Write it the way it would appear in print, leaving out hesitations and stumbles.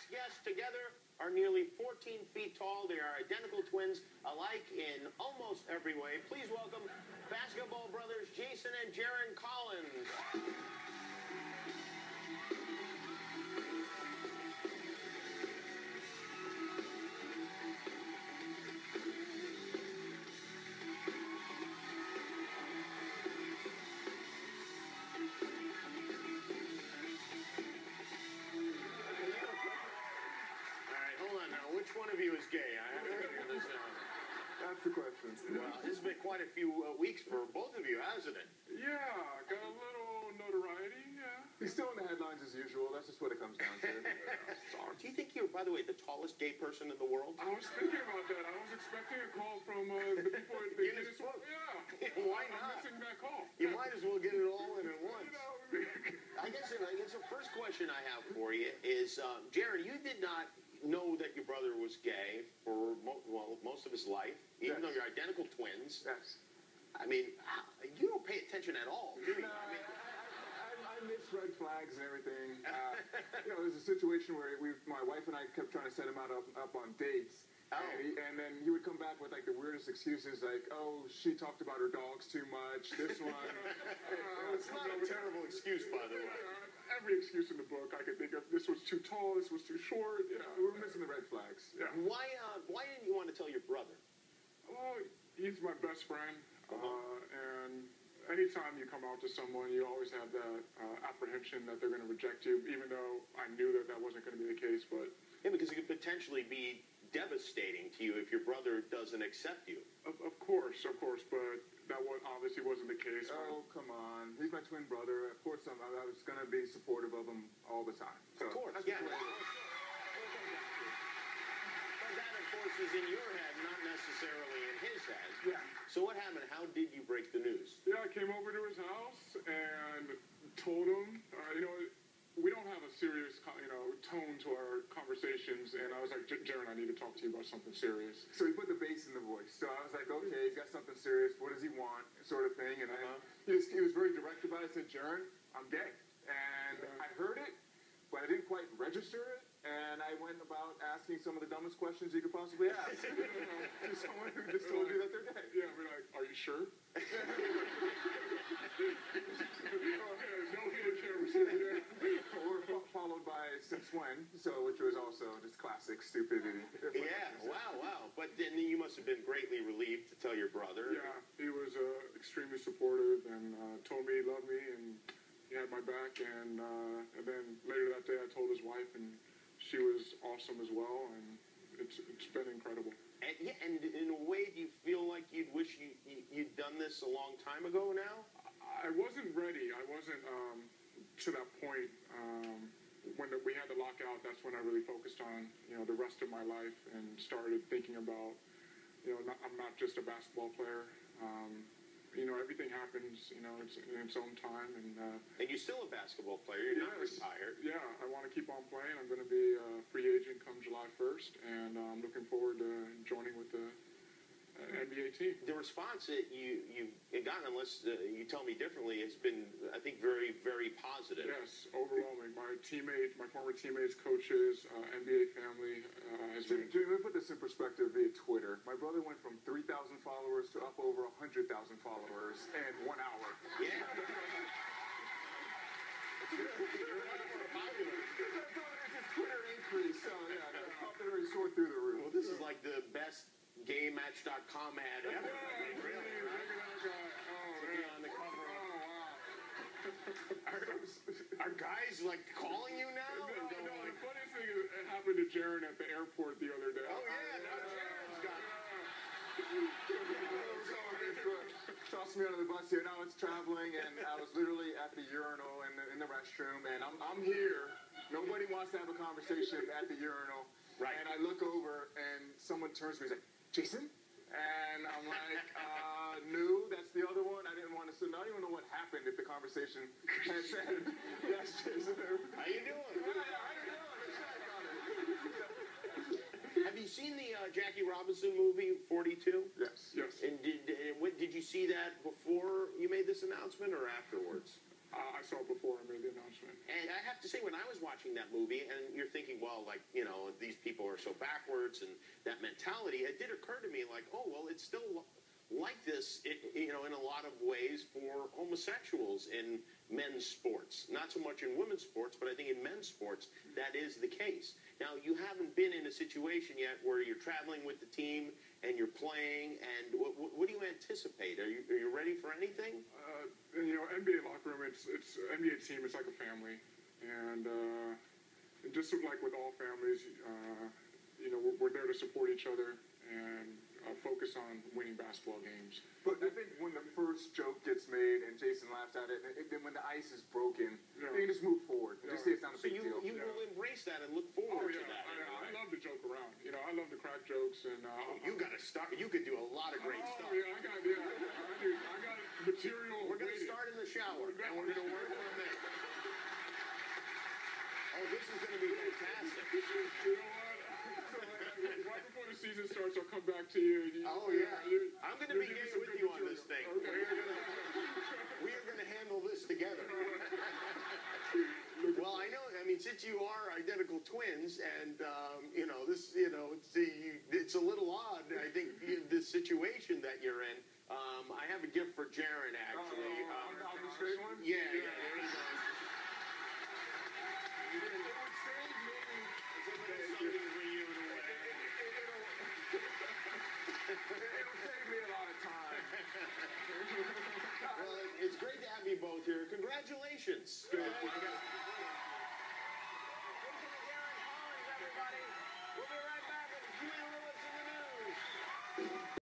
next guests together are nearly 14 feet tall. They are identical twins, alike in almost every way. Please welcome basketball brothers Jason and Jaren Collins. Which one of you is gay? I haven't figured this out. That's the question. Well, this has been quite a few weeks for both of you, hasn't it? Yeah, got a little notoriety, yeah. He's still in the headlines as usual. That's just what it comes down to. Do you think you're, by the way, the tallest gay person in the world? I was thinking about that. I was expecting a call from the people at the Guinness Book. Yeah. Why not? I'm missing that call. You might as well get it all in at once. You know, I guess the first question I have for you is, Jaren, you did not know that your brother was gay for most of his life, even though you're identical twins. Yes. I mean, you don't pay attention at all, do you? No, I miss red flags and everything. You know, there's a situation where my wife and I kept trying to set him up on dates. Oh. And then he would come back with like the weirdest excuses, like, "Oh, she talked about her dogs too much." This one. It's not a terrible excuse, by the way. Every excuse in the book I could think of. This was too tall. This was too short. You know, we were missing the red flags. Yeah. Why didn't you want to tell your brother? Well, he's my best friend, and anytime you come out to someone, you always have that apprehension that they're going to reject you, even though I knew that wasn't going to be the case. But yeah, because it could potentially be devastating to you if your brother doesn't accept you. Of course, but that obviously wasn't the case. Oh, come on. He's my twin brother. Of course, I was going to be supportive of him all the time. So, of course, yeah. But that, of course, is in your head, not necessarily in his head. Yeah. So what happened? How did you break the news? Yeah, I came over to his house and told him, we don't have a serious, tone to our conversations, and I was like, Jaren, I need to talk to you about something serious. So he put the bass in the voice. So I was like, okay, he's got something serious. What does he want? Sort of thing. And he was very direct about it. I said, Jaren, I'm gay. And I heard it, but I didn't quite register it. And I went about asking some of the dumbest questions you could possibly ask. To someone who just told you that they're gay. Yeah, we're like, are you sure? Or followed by since when, which was also just classic stupidity. Yeah, wow. But then you must have been greatly relieved to tell your brother. Yeah, he was extremely supportive and told me he loved me and he had my back. And then later that day I told his wife, and she was awesome as well, and it's been incredible. And in a way, do you feel like you'd wish you'd done this a long time ago now? I wasn't ready. I wasn't to that point. When we had the lockout, that's when I really focused on, the rest of my life and started thinking about, I'm not just a basketball player. Everything happens, in its own time. And you're still a basketball player. You're not retired. Yeah, I want to keep on playing. I'm going to be a free agent come July 1st, and I'm looking forward to joining with the NBA team. The response that you've gotten, unless you tell me differently, has been, I think, very, very positive. Yes, overwhelming. My former teammates, coaches, NBA family has been... Let me put this in perspective via Twitter. My brother went from 3,000 followers to up over 100,000 followers in 1 hour. Yeah. Twitter increase, so yeah, popularity soared through the roof. Well, this is like the best GayMatch.com ad ever. Really? On the cover. Are guys like calling you now? No, the funniest thing is it happened to Jaren at the airport the other day. Oh yeah, now Jaren's got it. Tossed me under the bus here. Now it's traveling, and I was literally at the urinal in the restroom, and I'm here. Nobody wants to have a conversation at the urinal. Right. And I look over, and someone turns to me and is like, Jason? And I'm like, no, that's the other one. I didn't want to say, I don't even know what happened if the conversation had said, yes, Jason. How you doing? Have you seen the Jackie Robinson movie, 42? Yes. And did you see that before you made this announcement or afterwards? I saw it before I made the announcement. And I have to say, when I was watching that movie, and you're thinking, well, like, you know, these people are so backwards, and that mentality, it did occur to me, like, oh, well, it's still like this, you know, in a lot of ways for homosexuals in men's sports. Not so much in women's sports, but I think in men's sports, that is the case. Now, you haven't been in a situation yet where you're traveling with the team and you're playing, and what do you anticipate? Are you ready for anything? You know, NBA locker room, it's NBA team, it's like a family. And just like with all families, you know, we're there to support each other and focus on winning basketball games. But I think when the first joke gets made and Jason laughs at it, and then when the ice is broken, you can just move forward and just say it's not a So big deal. you will embrace that and look forward to that. I love to joke around. You know, I love to crack jokes. And You got to start. You could do a lot of great stuff. Yeah, I got material. We're going to start in the shower, and we're going to work from there. Oh, this is going to be fantastic. You know what? Right before the season starts, I'll come back to you. Oh, yeah. I'm going to be gay with you on this thing. Okay. We are going to handle this together. Well, I know. I mean, since you are identical twins, and you know this, you know, it's a little odd. I think the situation that you're in. I have a gift for Jaron, actually. I'm the straight one? Yeah. There you go. Well, it's great to have you both here. Congratulations.